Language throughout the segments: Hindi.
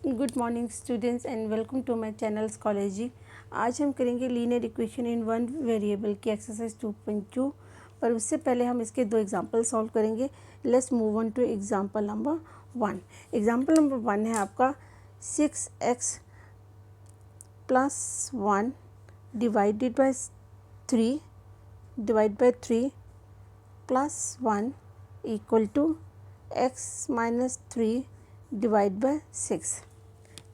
Good morning students and welcome to my channel Scholargy. आज हम करेंगे linear equation in one variable की एक्सरसाइज 2.2। पर उससे पहले हम इसके दो एग्जांपल सॉल्व करेंगे। Let's move on to example number 1। Example number 1 है आपका 6x + 1 divided by 3 + 1 equal to x - 3 divide by 6।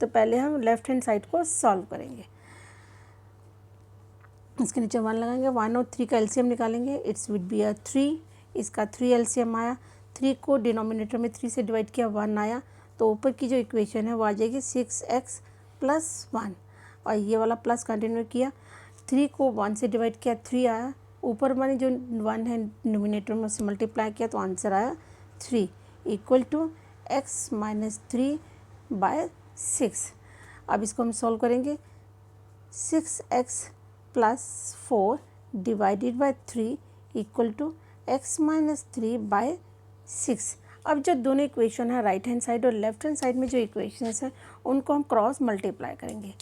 तो पहले हम लेफ्ट हैंड साइड को सॉल्व करेंगे। इसके नीचे 1 लगाएंगे, 1 और 3 का एलसीएम निकालेंगे। It's will be 3। इसका 3 एलसीएम आया, 3 को डिनोमिनेटर में 3 से डिवाइड किया, 1 आया। तो ऊपर की जो इक्वेशन है वो आ जाएगी 6x + 1 और ये वाला प्लस कंटिन्यू किया, 3 को 1 से डिवाइड किया, 3 आया। ऊपर वाली जो 1 है डिनोमिनेटर में उससे मल्टीप्लाई किया तो आंसर आया 3 इक्वल टू x - 3 बाय 6। अब इसको हम सॉल्व करेंगे। 6x + 4 divided by 3 equal to x - 3 by 6। अब जो दोनों इक्वेशन है राइट हैंड साइड और लेफ्ट हैंड साइड में जो इक्वेशंस हैं उनको हम क्रॉस मल्टीप्लाई करेंगे।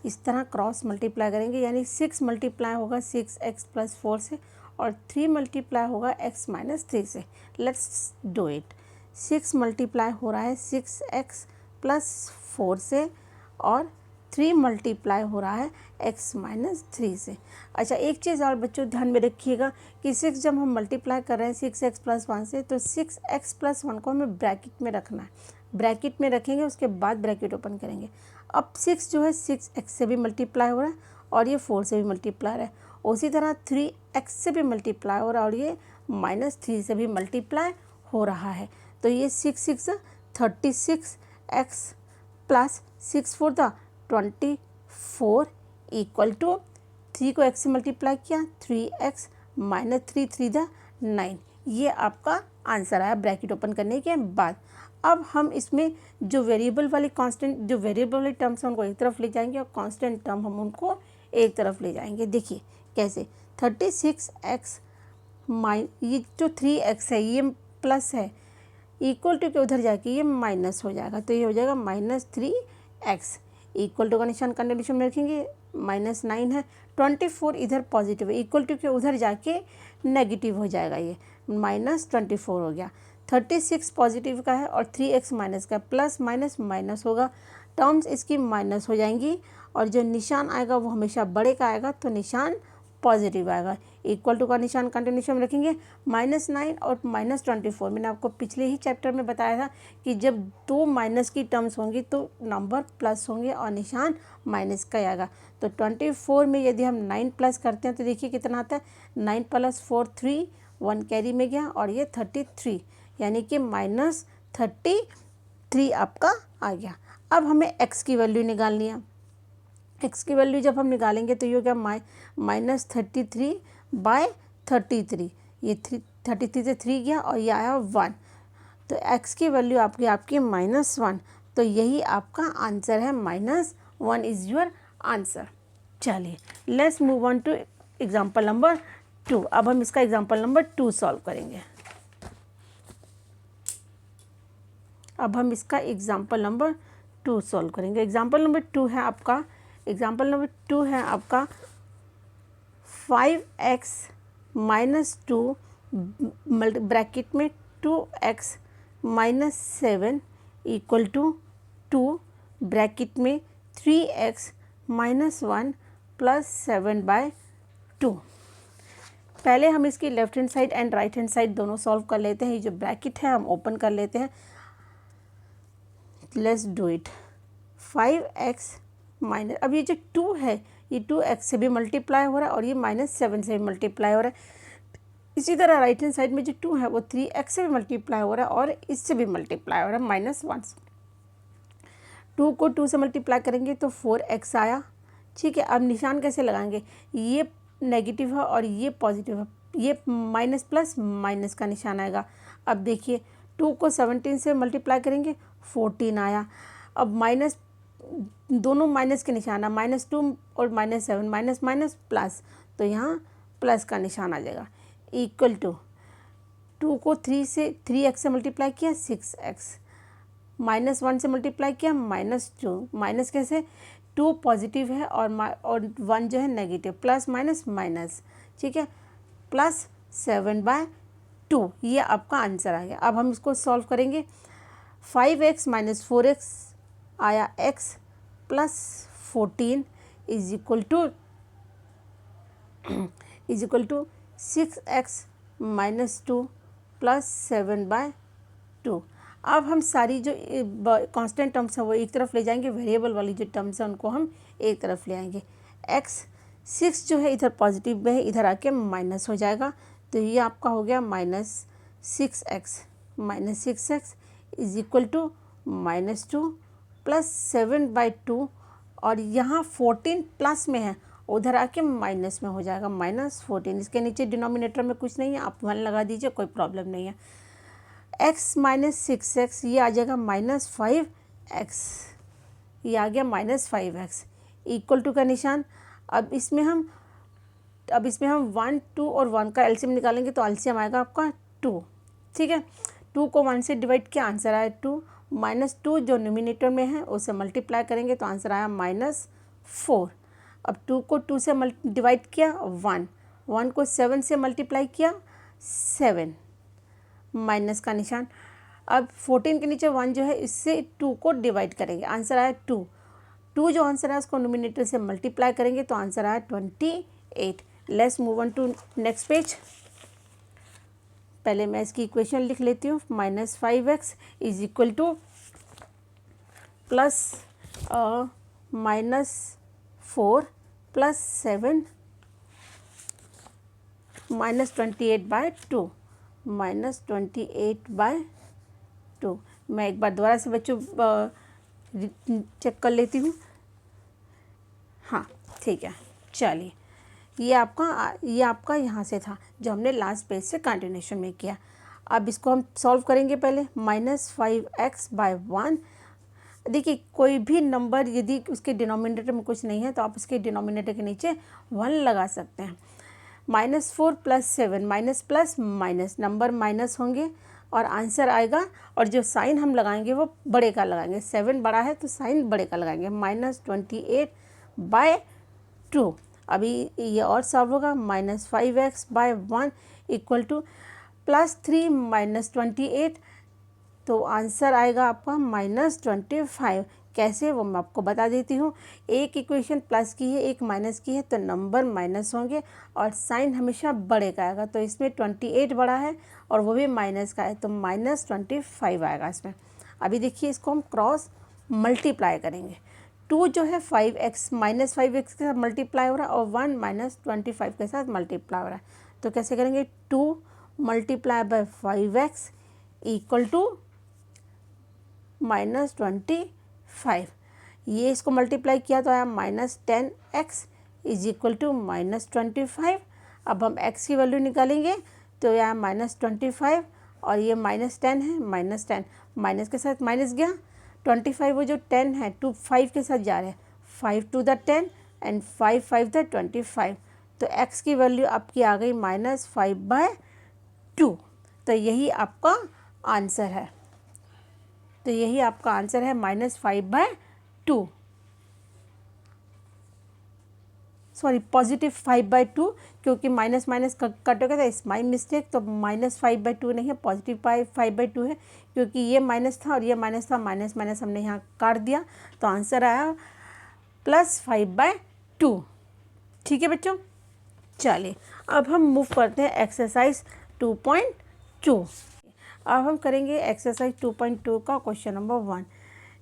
इस तरह क्रॉस मल्टीप्लाई करेंगे, यानी 6 मल्टीप्लाई होगा 6x + 4 से और 3 मल्टीप्लाई होगा x - 3 से। Let's do it. 6 मल्टीप्लाई हो रहा है 6x + 4 से और 3 मल्टीप्लाई हो रहा है x - 3 से। अच्छा, एक चीज़ और बच्चों ध्यान में रखिएगा कि 6 जब हम मल्टीप्लाई कर रहे हैं 6x + 1 से, तो 6x + 1 को हमें ब्रैकेट में रखना है। ब्रैकेट में रखेंगे, उसके बाद ब्रैकेट ओपन करेंगे। अब 6 जो है 6x से भी मल्टीप्लाई हो रहा है और ये 4 से भी मल्टीप्लाई हो रहा है। उसी तरह 3x से भी मल्टीप्लाई हो रहा है और ये -3 से भी मल्टीप्लाई हो रहा है। तो ये 6 36x + 6 4 24 इक्वल टू 3 को x से मल्टीप्लाई किया 3x - 3 3 9। ये आपका आंसर आया ब्रैकेट ओपन करने के बाद। अब हम इसमें जो वेरिएबल वाली टर्म्स हैं उनको एक तरफ ले जाएंगे और कांस्टेंट टर्म हम उनको एक तरफ ले जाएंगे। देखिए कैसे, 36x ये जो 3x है ये प्लस है, इक्वल टू के उधर जाके ये माइनस हो जाएगा, तो ये हो जाएगा -3x। इक्वल टू का निशान कंडीशन में रखेंगे, -9 है, 24 इधर पॉजिटिव है, इक्वल टू के उधर जाके नेगेटिव हो जाएगा, ये -24 हो गया। 36 पॉजिटिव का है और 3x माइनस का, प्लस माइनस माइनस होगा, टर्म्स इसकी माइनस हो जाएंगी और जो निशान आएगा वो हमेशा बड़े का आएगा, तो निशान पॉजिटिव आएगा। इक्वल टू का निशान कंटिन्यूशन में रखेंगे, -9 और -24। मैंने आपको पिछले ही चैप्टर में बताया था कि जब दो माइनस की टर्म्स होंगी तो नंबर प्लस होंगे और निशान माइनस का आएगा। तो 24 में यदि हम 9 प्लस करते हैं तो देखिए कितना आता है, 9 + 4 3, 1 कैरी में गया और ये 33, यानी कि -33 आपका आ गया। अब हमें x की वैल्यू निकालनी है। x की वैल्यू जब हम निकालेंगे तो ये हो गया -33 बाय 33। ये 33 से 3 गया और ये आया 1, तो x की वैल्यू आपकी -1। तो यही आपका आंसर है, -1 इज़ योर आंसर। चलिए let's move on to example number 2। अब हम इसका एग्जाम्पल नंबर 2 सॉल्व करेंगे। एग्जाम्पल नंबर 2 एग्जाम्पल नंबर 2 है आपका 5x - 2 ब्रैकेट में 2x - 7 इक्वल टू 2 ब्रैकेट में 3x - 1 + 7/2। पहले हम इसकी left hand side and right hand side दोनों सॉल्व कर लेते हैं। ये जो ब्रैकेट है हम ओपन कर लेते हैं। Let's do it. 5x minus, अब ये जो 2 है ये 2x से भी मल्टीप्लाई हो रहा है और ये -7 से भी मल्टीप्लाई हो रहा है। इसी तरह राइट हैंड साइड में जो 2 है वो 3x से भी मल्टीप्लाई हो रहा है और इससे भी मल्टीप्लाई हो रहा है -1 से। 2 को 2 से मल्टीप्लाई करेंगे तो 4x आया। ठीक है, अब निशान कैसे लगाएंगे, ये नेगेटिव है और ये पॉजिटिव है, ये माइनस प्लस माइनस का निशान आएगा। अब देखिए 2 को 17 से मल्टीप्लाई करेंगे 14 आया। अब माइनस, दोनों माइनस के निशान है, -2 और -7, माइनस माइनस प्लस, तो यहाँ प्लस का निशान आ जाएगा। इक्वल टू 2 को 3x से मल्टीप्लाई किया 6x -1 से मल्टीप्लाई किया -2, माइनस कैसे, 2 पॉजिटिव है और 1 जो है नेगेटिव, प्लस माइनस माइनस, ठीक है, प्लस 7/2, ये आपका आंसर आ गया। अब हम इसको सॉल्व करेंगे। 5x - 4x आया x plus 14 is equal to 6x - 2 plus 7/2। अब हम सारी जो कांस्टेंट टर्म्स हैं वो एक तरफ ले जाएंगे, वेरिएबल वाली जो टर्म्स हैं उनको हम एक तरफ ले आएंगे। x 6 जो है इधर पॉजिटिव में है, इधर आके माइनस हो जाएगा, तो ये आपका हो गया -6x is equal to -2 plus 7/2, और यहाँ 14 प्लस में है, उधर आके माइनस में हो जाएगा -14। इसके नीचे डिनोमिनेटर में कुछ नहीं है, आप 1 लगा दीजिए, कोई प्रॉब्लम नहीं है। x - 6x ये आ जाएगा -5x, ये आ गया -5x इक्वल टू का निशान। अब इसमें हम 1, 2 और 1 का एलसीएम निकालेंगे, तो एलसीएम आएगा आपका 2, ठीक है। 2 को 1 से डिवाइड किया, आंसर आया 2, -2 जो न्यूमिनेटर में है उसे मल्टीप्लाई करेंगे तो आंसर आया -4। अब 2 को 2 से डिवाइड किया 1 को 7 से मल्टीप्लाई किया 7, माइनस का निशान। अब 14 के नीचे 1 जो है, इससे 2 को डिवाइड करेंगे, आंसर आया 2 जो आंसर है उसको नोमिनेटर से मल्टीप्लाई करेंगे तो आंसर आया 28। Let's move on to next page. पहले मैं इसकी इक्वेशन लिख लेती हूँ। -5x is equal to plus -4 plus 7 -28/2 -28/2। मैं एक बार दोबारा से बच्चों चेक कर लेती हूँ। हाँ ठीक है, चलिए, ये आपका यहाँ से था जो हमने लास्ट पेज से कंटिन्यूशन में किया। अब इसको हम सॉल्व करेंगे। पहले -5x/1। देखिए, कोई भी नंबर यदि उसके डिनोमिनेटर में कुछ नहीं है तो आप उसके डिनोमिनेटर के नीचे 1 लगा सकते हैं। -4 + 7, minus plus minus, number minus होंगे और आंसर आएगा, और जो साइन हम लगाएंगे वो बड़े का लगाएंगे। 7 बड़ा है तो साइन बड़े का लगाएंगे, -28/2। अभी ये और सॉल्व होगा। -5x/1 इक्वल टू +3 - 28, तो आंसर आएगा आपका -25। कैसे, वो मैं आपको बता देती हूँ। एक इक्वेशन प्लस की है, एक माइनस की है, तो नंबर माइनस होंगे और साइन हमेशा बड़े का आएगा। तो इसमें 28 बड़ा है और वो भी माइनस का है, तो -25 आएगा इसमें। अभी देखिए, इसको हम क्रॉस मल्टीप्लाई करेंगे। 2 जो है 5x -5x के साथ मल्टीप्लाई हो रहा है और 1 -25 के साथ मल्टीप्लाई हो रहा है, तो कैसे करेंगे। 2 × 5x इक्वल टू -25। ये इसको मल्टीप्लाई किया तो आया -10x इज इक्वल टू -25। अब हम x की वैल्यू निकालेंगे तो यह -25 और ये -10 है, -10 माइनस के साथ माइनस गया, 25 वो जो 10 है 2 5 के साथ जा रहे हैं, 5 × 10 एंड 5 5 × 25, तो x की वैल्यू आपकी आ गई -5/2। तो यही आपका आंसर है, -5/2, सॉरी +5/2, क्योंकि माइनस माइनस कट हो गया था, इट्स माई मिस्टेक। तो -5/2 नहीं है, +5/2 है, क्योंकि ये माइनस था और ये माइनस था, माइनस माइनस हमने यहाँ काट दिया, तो आंसर आया +5/2। ठीक है बच्चों, चलिए अब हम मूव करते हैं एक्सरसाइज 2.2। अब हम करेंगे एक्सरसाइज 2.2 का question number 1।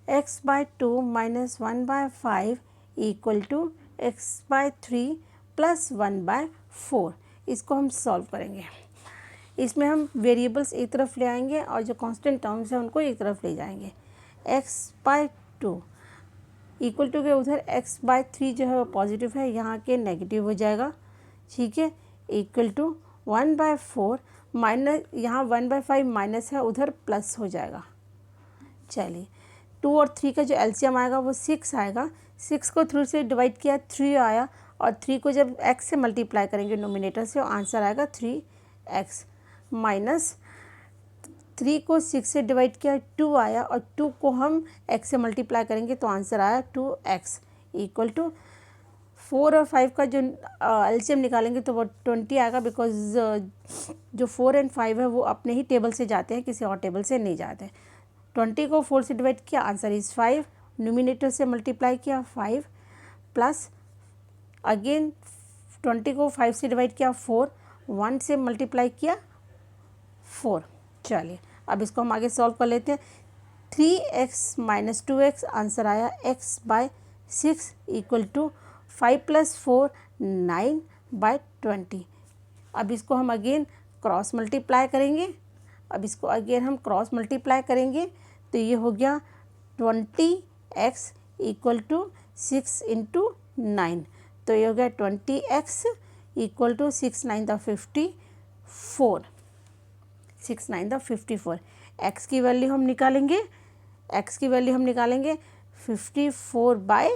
x/2 - 1/5 equal to x/3 + 1/4। इसको हम सॉल्व करेंगे। इसमें हम वेरिएबल्स एक तरफ ले आएंगे और जो कांस्टेंट टर्म्स हैं उनको एक तरफ ले जाएंगे। x/2 इक्वल टू के उधर x/3 जो है वो पॉजिटिव है, यहाँ के नेगेटिव हो जाएगा, ठीक है, इक्वल टू 1/4 माइनस, यहाँ 1/5 माइनस है, उधर प्लस हो जाएगा। चलिए, 2 और 3 का जो एलसीएम आएगा वो 6 आएगा। 6 को 3 से डिवाइड किया 3 आया, और 3 को जब x से मल्टीप्लाई करेंगे नोमिनेटर से, आंसर आएगा 3x माइनस 3 को 6 से डिवाइड किया 2 आया, और 2 को हम x से मल्टीप्लाई करेंगे तो आंसर आया 2x इक्वल टू 4 और 5 का जो एलसीएम निकालेंगे तो वो 20 आएगा, बिकॉज जो 4 और 5 है वो अपने ही टेबल से जाते हैं, किसी और टेबल से नहीं जाते। 20 को 4 से डिवाइड किया, आंसर इज़ 5, न्यूमिनेटर से मल्टीप्लाई किया 5 प्लस अगेन 20 को 5 से डिवाइड किया 4, 1 से मल्टीप्लाई किया 4। चलिए अब इसको हम आगे सॉल्व कर लेते हैं। 3x माइनस 2x, आंसर आया x बाय 6 इक्वल टू 5 प्लस 4 9 बाय 20। अब इसको हम अगेन क्रॉस मल्टीप्लाई करेंगे। अब इसको अगेन हम क्रॉस मल्टीप्लाई करेंगे तो ये हो गया 20x इक्वल टू 6 इंटू 9, तो ये हो गया 20x इक्वल टू 6 9 द 54, 6 9 द 54। x की वैल्यू हम निकालेंगे, x की वैल्यू हम निकालेंगे 54 बाय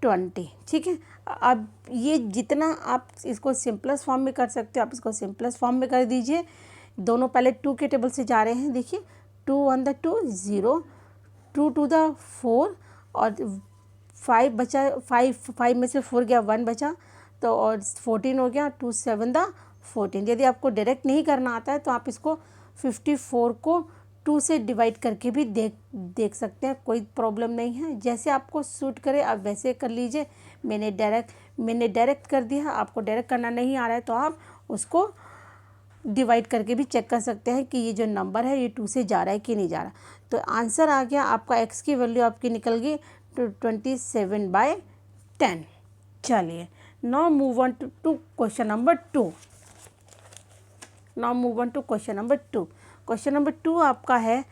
20। ठीक है, अब ये जितना आप इसको सिंपलेस्ट फॉर्म में कर सकते हो आप इसको सिंपलेस्ट फॉर्म में कर दीजिए। दोनों पहले 2 के टेबल से जा रहे हैं, देखिए 2 1 द 2 0, 2 2 द 4 और 5 बचा, 5 में से 4 गया 1 बचा, तो और 14 हो गया, 2 7 द 14। यदि आपको डायरेक्ट नहीं करना आता है तो आप इसको 54 को 2 से डिवाइड करके भी देख सकते हैं, कोई प्रॉब्लम नहीं है। जैसे आपको सूट करे आप वैसे कर लीजिए। मैंने डायरेक्ट कर दिया, आपको डायरेक्ट करना नहीं आ रहा है तो आप उसको डिवाइड करके भी चेक कर सकते हैं कि ये जो नंबर है ये 2 से जा रहा है कि नहीं जा रहा। तो आंसर आ गया आपका, x की वैल्यू आपकी निकल गई 27 बाय 10। चलिए now move on to question number 2। Now move on to question number 2। Question number 2 आपका है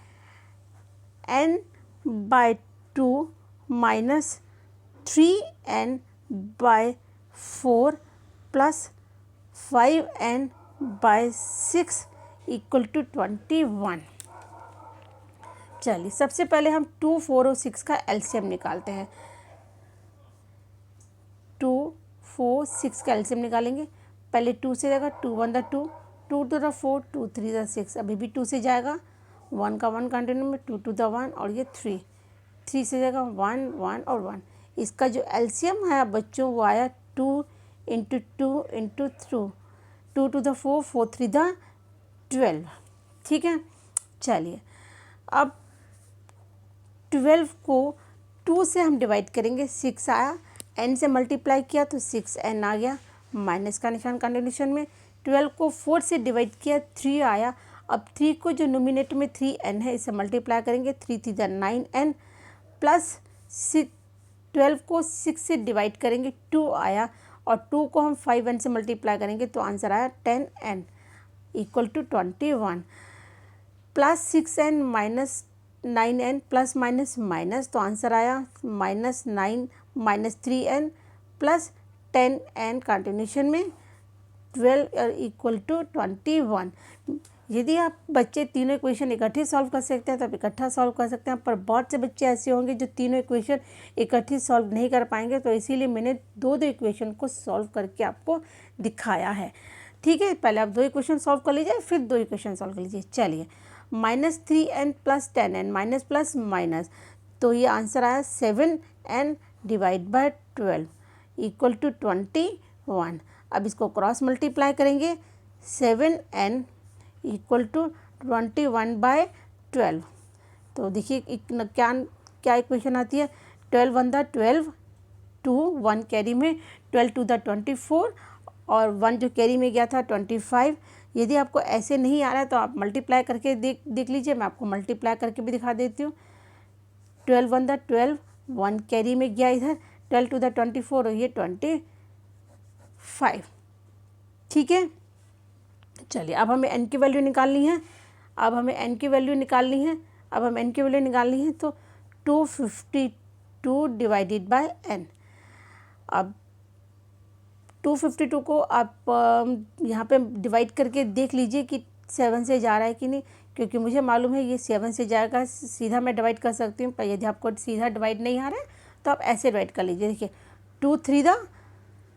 n by 2 minus 3n by 4 plus 5n by 6 equal to 21। चलिए सबसे पहले हम 2 4 और 6 का एलसीएम निकालते हैं। 2 4 6 का एलसीएम निकालेंगे। पहले 2 से जाएगा, 2 1 द 2, 2 2 द 4, 2 3 द 6, अभी भी 2 से जाएगा, 1 का 1 कंटिन्यू में, 2 2 द 1 और ये 3 से जाएगा 1 1 और 1। इसका जो एलसीएम है बच्चों वो आया 2 into 2 into 2 to the 4, 4 3 the 12। ठीक है, चलिए अब 12 को 2 से हम डिवाइड करेंगे, 6 आया, n से मल्टीप्लाई किया तो 6n आ गया, माइनस का निशान कंटिन्यूशन में। 12 को 4 से डिवाइड किया, 3 आया। अब 3 को जो नोमिनेटर में 3n है इसे मल्टीप्लाई करेंगे, 3 3 द 9n प्लस 12 को 6 से डिवाइड करेंगे, 2 आया, और 2 को हम 5n से मल्टीप्लाई करेंगे तो आंसर आया 10n equal to 21 plus 6n minus 9n plus minus minus, तो आंसर आया minus 9 minus 3n plus 10n continuation में 12 इक्वल टू 21। यदि आप बच्चे तीनों इक्वेशन इकट्ठे सॉल्व कर सकते हैं तो आप इकट्ठा सॉल्व कर सकते हैं, पर बहुत से बच्चे ऐसे होंगे जो तीनों इक्वेशन इकट्ठी सॉल्व नहीं कर पाएंगे, तो इसीलिए मैंने दो इक्वेशन को सॉल्व करके आपको दिखाया है। ठीक है, पहले आप 2 इक्वेशन सॉल्व कर लीजिए, फिर 2 इक्वेशन सॉल्व कर लीजिए। चलिए minus 3n plus 10n, minus plus minus, तो ये आंसर आया 7n divide by 12 equal to 21। अब इसको क्रॉस मल्टीप्लाई करेंगे, 7n इक्वल टू 21 बाय 12। तो देखिए क्या इक्वेशन आती है, 12 1 द 12, 2 1 कैरी में, 12 2 द 24 और 1 जो कैरी में गया था 25। यदि आपको ऐसे नहीं आ रहा है तो आप मल्टीप्लाई करके देख लीजिए, मैं आपको मल्टीप्लाई करके भी दिखा देती हूँ। 12 1 द 12, 1 कैरी में गया इधर, 12 2 द 24 और ये 25। ठीक है, चलिए अब हमें n की वैल्यू निकालनी है। अब हमें n की वैल्यू निकालनी है तो 252 डिवाइडेड बाय n। अब 252 को आप यहाँ पे डिवाइड करके देख लीजिए कि 7 से जा रहा है कि नहीं, क्योंकि मुझे मालूम है ये 7 से जाएगा, सीधा मैं डिवाइड कर सकती हूँ। पर यदि आपको सीधा डिवाइड नहीं आ रहा है तो आप ऐसे डिवाइड कर लीजिए। देखिए 2 3 द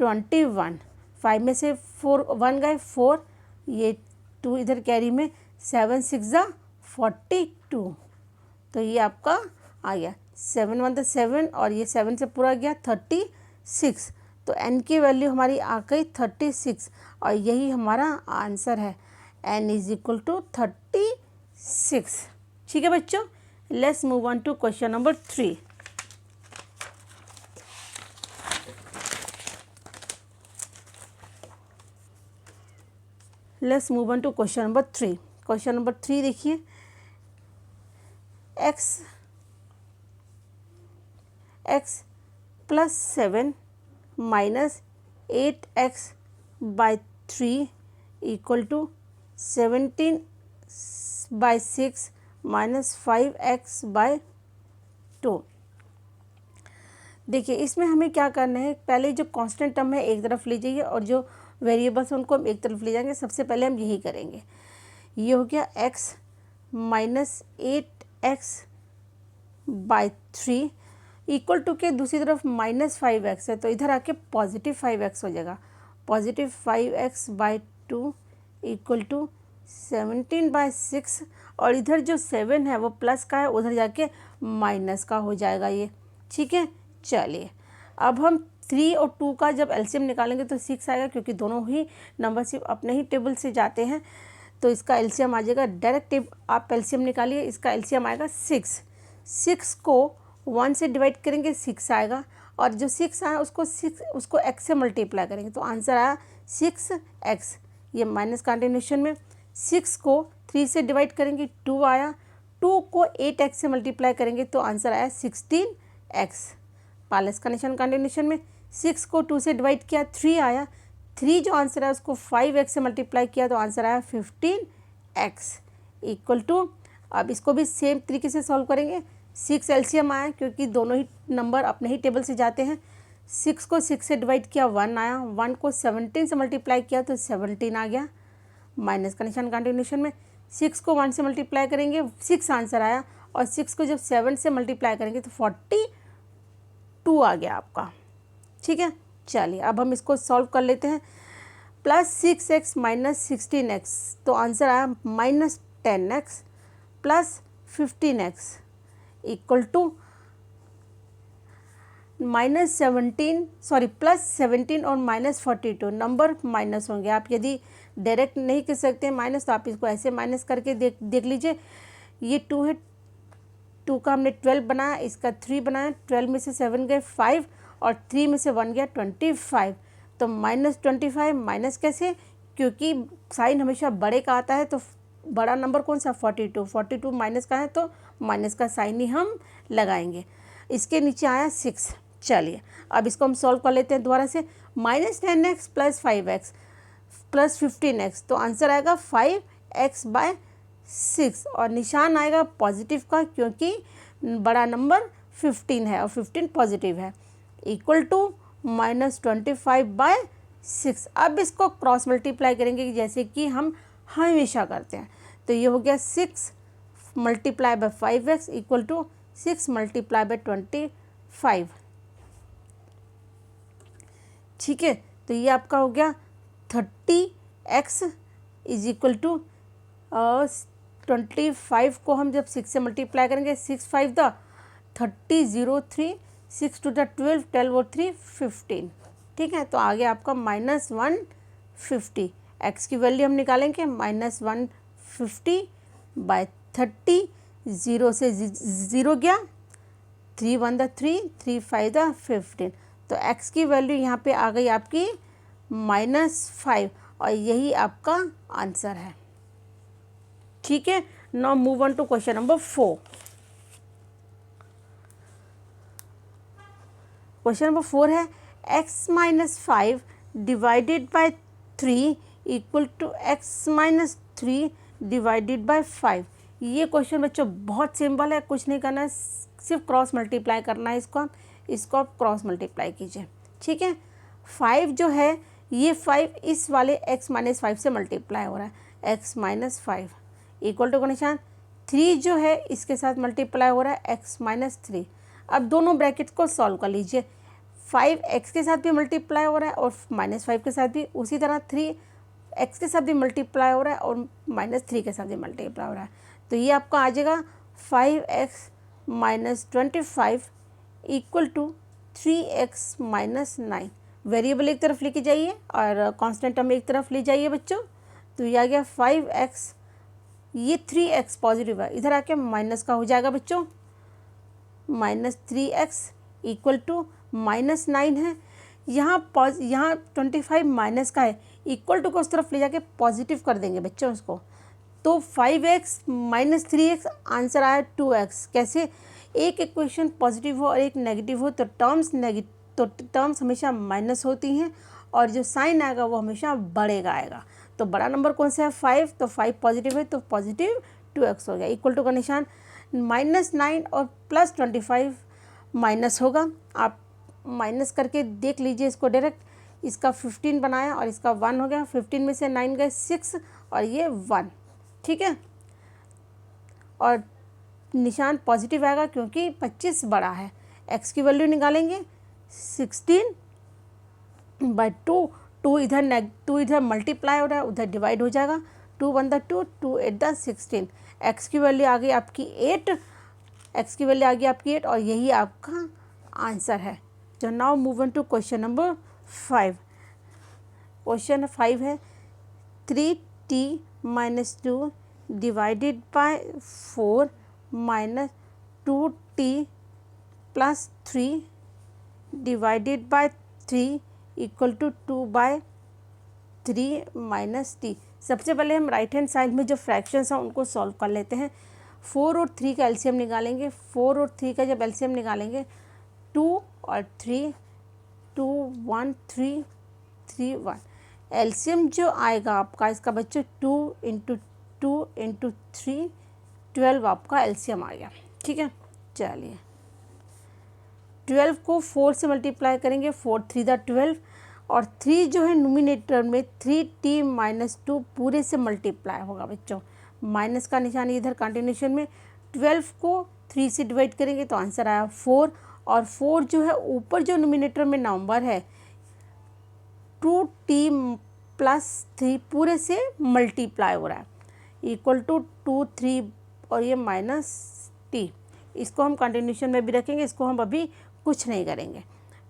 21, 5 में से 4 1 गए 4, ये 2 इधर कैरी में, 7 6 द 42। तो ये आपका आ गया 7 1 द 7 और ये 7 से पूरा गया 36। तो n की वैल्यू हमारी आ गई 36 और यही हमारा आंसर है। n is equal to 36। ठीक है बच्चों, let's move on to question number 3। Let's move on to question number 3। Question number 3 देखिए, x plus 7 minus 8x/3 equal to 17/6 minus 5x/2। देखिए इसमें हमें क्या करना है, पहले जो कांस्टेंट टर्म है एक तरफ ले जाइए और जो वेरिएबल्स हैं उनको हम एक तरफ ले जाएंगे। सबसे पहले हम यही करेंगे। ये हो गया x minus 8x/3 equal to के दूसरी तरफ माइनस 5x है, तो इधर आके पॉजिटिव 5x हो जाएगा। पॉजिटिव 5x/2 इक्वल टू 17/6 और इधर जो 7 है वो प्लस का है, उधर जाके माइनस का हो जाएगा ये। ठीक है, चलिए अब हम 3 और 2 का जब एलसीएम निकालेंगे तो 6 आएगा, क्योंकि दोनों ही नंबर सिर्फ अपने ही टेबल से जाते हैं। तो इसका एलसीएम आ जाएगा, डायरेक्ट आप एलसीएम निकालिए, इसका एलसीएम आएगा 6। 6 को 1 से डिवाइड करेंगे 6 आएगा, और जो 6 आया उसको x से मल्टीप्लाई करेंगे तो आंसर आया 6x। ये माइनस कंटिन्यूशन में 6 को 3 से डिवाइड करेंगे 2 आया, 2 को 8x से मल्टीप्लाई करेंगे तो आंसर आया 16x। प्लस कंटिन्यूशन में 6 को 2 से डिवाइड किया 3 आया, 3 जो आंसर है उसको 5x से मल्टीप्लाई किया तो आंसर आया 15x इक्वल टू। अब इसको भी सेम तरीके से सॉल्व करेंगे। 6 एलसीएम आया क्योंकि दोनों ही नंबर अपने ही टेबल से जाते हैं। 6 को 6 से डिवाइड किया 1 आया, 1 को 17 से मल्टीप्लाई किया तो 17 आ गया। माइनस कंटिन्यूशन में 6 को 1 से मल्टीप्लाई करेंगे 6 आंसर आया, और 6 को जब 7 से मल्टीप्लाई करेंगे तो 42 आ गया आपका। ठीक है, चलिए अब हम इसको सॉल्व कर लेते हैं। प्लस 6x माइनस 16x तो आंसर आया minus 10x plus 15x equal to plus 17 और माइनस 42। नंबर माइनस होंगे। आप यदि डायरेक्ट नहीं कर सकते माइनस तो आप इसको ऐसे माइनस करके देख लीजिए। ये 2 है, 2 का हमने 12 बनाया, इसका 3 बनाया, 12 में से 7 गए 5 और 3 में से 1 गया 25। तो माइनस 25 माइनस कैसे, क्योंकि साइन हमेशा बड़े का आता है, तो बड़ा नंबर कौन सा 42 माइनस का है तो माइनस का साइन ही हम लगाएंगे। इसके नीचे आया 6। चलिए अब इसको हम सॉल्व कर लेते हैं दोबारा से। Minus 10x plus 5x plus 15x तो आंसर आएगा 5x/6 और निशान आएगा पॉजिटिव का, क्योंकि बड़ा नंबर 15 है और 15 पॉजिटिव है, इक्वल टू माइनस 25/6। अब इसको क्रॉस मल्टीप्लाई करेंगे जैसे कि हम हमेशा करते हैं। तो ये हो गया 6 multiply by 5x equal to 6 multiply by 25। ठीक है, तो ये आपका हो गया 30x इज इक्वल टू 25 को हम जब 6 से मल्टीप्लाई करेंगे 6 5 द 30 0 3 6 टू द 12 12 और 3 15। ठीक है, तो आगे आपका माइनस 150। x की वैल्यू हम निकालेंगे माइनस 150/30। 0 से 0 गया, 3 1 द 3 3 5 द 15। तो x की वैल्यू यहाँ पे आ गई आपकी -5 और यही आपका आंसर है। ठीक है, now move on to question number 4। Question number 4 है x minus 5 divided by 3 equal to x minus 3 divided by 5। ये क्वेश्चन बच्चों बहुत सिंपल है, कुछ नहीं करना है, सिर्फ क्रॉस मल्टीप्लाई करना है। इसको आप क्रॉस मल्टीप्लाई कीजिए। ठीक है, 5 जो है ये 5 इस वाले x माइनस 5 से मल्टीप्लाई हो रहा है, x माइनस 5 इक्वल टू का निशान 3 जो है इसके साथ मल्टीप्लाई हो रहा है x माइनस 3। अब दोनों ब्रैकेट को सॉल्व कर लीजिए। 5 x के साथ भी मल्टीप्लाई हो रहा है और माइनस 5 के साथ भी, उसी तरह 3 x के साथ भी मल्टीप्लाई हो रहा है और माइनस 3 के साथ भी मल्टीप्लाई हो रहा है। तो ये आपका आ जाएगा 5x minus 25 equal to 3x minus 9। Variable एक तरफ लेके जाइए और कांस्टेंट टर्म एक तरफ ले जाइए बच्चों। तो ये आ गया 5x, ये 3x पॉजिटिव है, इधर आके माइनस का हो जाएगा बच्चों, minus 3x equal to minus 9 है। यहाँ 25 माइनस का है, इक्वल टू को उस तरफ ले जाके पॉजिटिव कर देंगे बच्चों उसको। तो 5x माइनस 3x आंसर आया 2x। कैसे? एक इक्वेशन पॉजिटिव हो और एक नेगेटिव हो तो टर्म्स हमेशा माइनस होती हैं और जो साइन आएगा वो हमेशा बढ़ेगा आएगा। तो बड़ा नंबर कौन सा है? 5, तो 5 पॉजिटिव है तो पॉजिटिव 2x हो गया। इक्वल टू का निशान -9 और +25 माइनस होगा। आप माइनस करके देख लीजिए इसको डायरेक्ट। इसका 15 बनाया और इसका 1 हो गया। 15 में से 9 गए 6 और ये 1, ठीक है। और निशान पॉजिटिव आएगा क्योंकि 25 बड़ा है। x की वैल्यू निकालेंगे 16/2। 2 इधर मल्टीप्लाई हो रहा है, उधर डिवाइड हो जाएगा। 2 1 2, 2 8 16। x की वैल्यू आ गई आपकी 8, x की वैल्यू आ गई आपकी 8 और यही आपका आंसर है। तो now move on to question number 5। Question 5 है 3t minus 2 divided by 4 minus 2t plus 3 divided by 3 equal to 2/3 minus t। सबसे पहले हम राइट हैंड साइड में जो फ्रैक्शंस हैं उनको सॉल्व कर लेते हैं। 4 और 3 का एलसीएम निकालेंगे। 4 और 3 का जब एलसीएम निकालेंगे 2 और 3, 2 1 3 3 1। एलसीएम जो आएगा आपका इसका बच्चों 2 × 2 × 3 12 आपका एलसीएम आ गया, ठीक है। चलिए 12 को 4 से मल्टीप्लाई करेंगे, 4 3 12 और 3 जो है नोमिनेटर में 3t माइनस 2 पूरे से मल्टीप्लाई होगा बच्चों। माइनस का निशान इधर कंटिन्यूशन में। 12 को 3 से डिवाइड करेंगे तो आंसर आया 4 और 4 जो है ऊपर जो नोमिनेटर में नंबर है 2t प्लस 3 पूरे से मल्टीप्लाई हो रहा है इक्वल टू 2 3 और ये माइनस t। इसको हम कंटिन्यूशन में भी रखेंगे, इसको हम अभी कुछ नहीं करेंगे।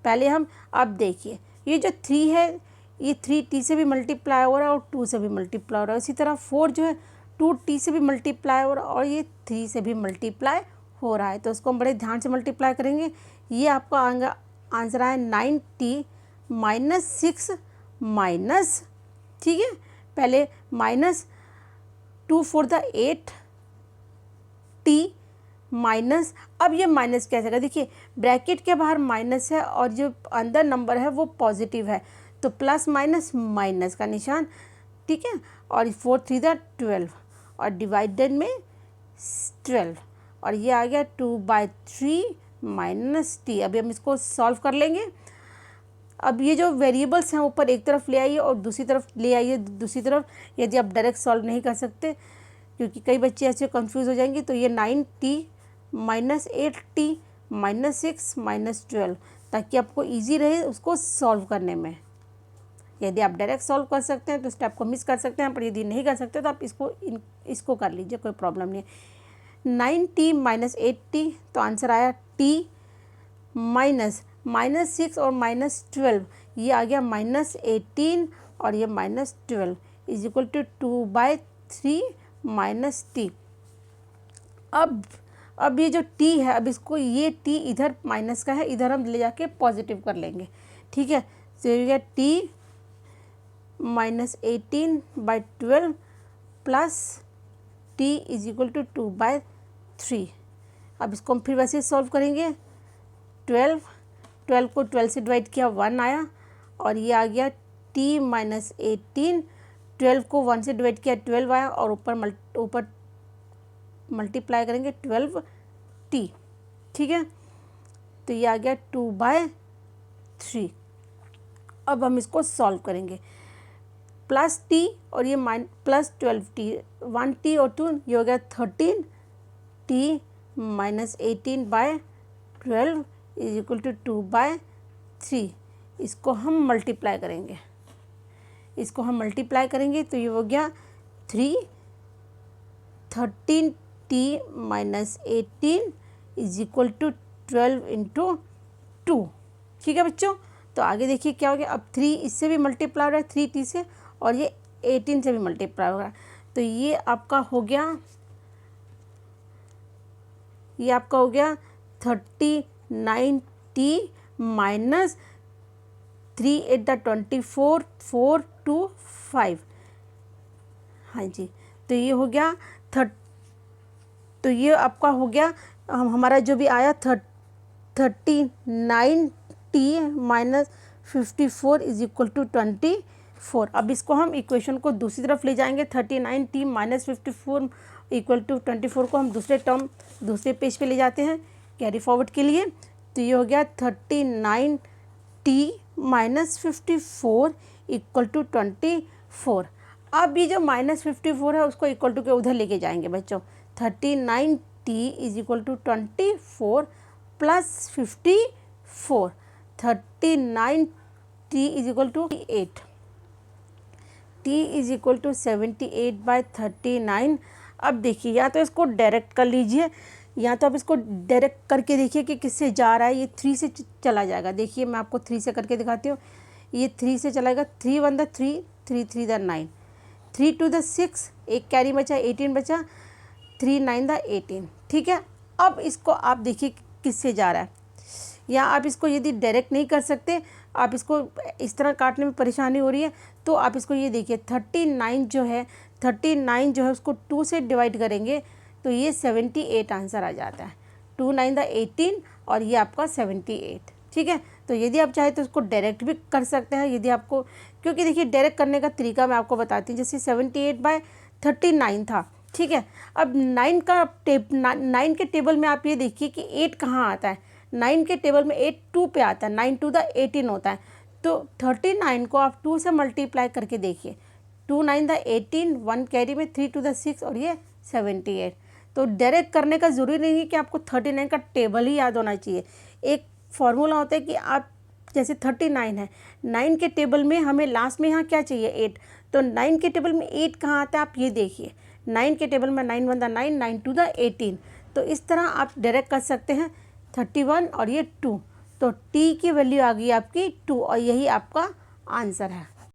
पहले हम अब देखिए ये जो 3 है ये 3t से भी मल्टीप्लाई हो रहा है और 2 से भी मल्टीप्लाई हो रहा है। इसी तरह 4 जो है 2t से भी मल्टीप्लाई हो रहा है और ये 3 से भी मल्टीप्लाई हो रहा है। तो इसको हम बड़े ध्यान से मल्टीप्लाई करेंगे। ये आपका आंसर आया 9t माइनस 6 माइनस, ठीक है। पहले माइनस 2 4 8 t माइनस, अब ये माइनस कैसे का? देखिए ब्रैकेट के बाहर माइनस है और जो अंदर नंबर है वो पॉजिटिव है तो प्लस माइनस माइनस का निशान, ठीक है। और 4 3 12 और डिवाइडेड में 12 और ये आ गया 2/3 माइनस t। अभी हम इसको सॉल्व कर लेंगे। अब ये जो वेरिएबल्स हैं ऊपर एक तरफ ले आइए और दूसरी तरफ ले आइए दूसरी तरफ, यदि आप डायरेक्ट सॉल्व नहीं कर सकते क्योंकि कई बच्चे ऐसे कंफ्यूज हो जाएंगे। तो ये 9t minus 8t minus 6 minus 12 ताकि आपको इजी रहे उसको सॉल्व करने में। यदि आप डायरेक्ट सॉल्व कर सकते हैं तो स्टेप को मिस कर सकते हैं, पर यदि नहीं कर सकते तो आप इसको कर लीजिए, कोई प्रॉब्लम नहीं है। 9t माइनस 8t तो आंसर आया t माइनस 6 और माइनस 12, ये आ गया माइनस 18 और ये minus 12 is equal to 2/3 minus t। अब ये जो t है, अब इसको ये t इधर माइनस का है, इधर हम ले जाके पॉजिटिव कर लेंगे, ठीक है। तो ये t minus 18/12 plus t is equal to 2/3। अब इसको हम फिर वैसे सॉल्व करेंगे। 12 को 12 से डिवाइड किया 1 आया और ये आ गया t माइनस 18। 12 को 1 से डिवाइड किया 12 आया और ऊपर मल्टीप्लाई करेंगे 12t, ठीक है। तो ये आ गया 2/3। अब हम इसको सॉल्व करेंगे। प्लस t और ये प्लस 12t, 1t और 2, ये हो गया 13t minus 18/12 is equal to 2/3। इसको हम मल्टीप्लाई करेंगे, तो ये हो गया 13 t minus 18 is equal to 12 into 2। ठीक है बच्चों, तो आगे देखिए क्या हो गया। अब 3 इससे भी मल्टीप्लाई हो रहा है 3t से, और ये 18 से भी मल्टीप्लाई हो रहा है। तो ये आपका हो गया 39t माइनस 3 8 द 24 4 2 5। हाँ जी, तो ये हो गया तो ये आपका हो गया हमारा जो भी आया 39t minus 54 is equal to 24। अब इसको हम इक्वेशन को दूसरी तरफ ले जाएंगे। 39t माइनस 54 इक्वल टू 24 को हम दूसरे पेज पे ले जाते हैं कैरी फॉरवर्ड के लिए। तो ये हो गया 39t माइनस 54 इक्वल टू 24। अब ये जो माइनस 54 है उसको इक्वल टू के उधर लेके जाएंगे बच्चों। 39t is equal to 24 plus 54। 39t is equal to 8। t is equal to 78/39। अब देखिए, या तो इसको डायरेक्ट कर लीजिए, या तो आप इसको डायरेक्ट करके देखिए कि किससे जा रहा है। ये 3 से चला जाएगा। देखिए मैं आपको 3 से करके दिखाती हूँ। ये 3 से चलाएगा। 3 1 द 3, 3 3 द 9, 3 2 द 6, एक कैरी बचा 18 बचा, 3 9 द 18। ठीक है, अब इसको आप देखिए किससे जा रहा है। या आप इसको यदि डायरेक्ट नहीं कर सकते, आप इसको इस तरह काटने में परेशानी हो रही है, तो आप इसको ये देखिए 39 जो है उसको 2 से डिवाइड करेंगे तो ये 78 आंसर आ जाता है। 2 9 द 18 और ये आपका 78। ठीक है, तो यदि आप चाहे तो इसको डायरेक्ट भी कर सकते हैं यदि आपको, क्योंकि देखिए डायरेक्ट करने का तरीका मैं आपको बताती हूँ। जैसे 78/39 था। ठीक है, अब 9 के टेबल में आप ये देखिए कि 8 कहाँ आता है। 9 के टेबल में 8 2 पे आता है। 9 2 द 18 होता है। तो 39 को आप 2 से मल्टीप्लाई करके देखिए। 2 9 द 18, 1 कैरी में, 3 2 द 6 और ये 78। तो डायरेक्ट करने का ज़रूरी नहीं है कि आपको 39 का टेबल ही याद होना चाहिए। एक फॉर्मूला होता है कि आप जैसे 39 है, 9 के टेबल में हमें लास्ट में यहाँ क्या चाहिए 8। तो 9 के टेबल में 8 कहाँ आता है आप ये देखिए। 9 के टेबल में 9 1 द 9, 9 2 द 18। तो इस तरह आप डायरेक्ट कर सकते हैं। 31 और ये 2, तो t की वैल्यू आ गई आपकी 2 और यही आपका आंसर है।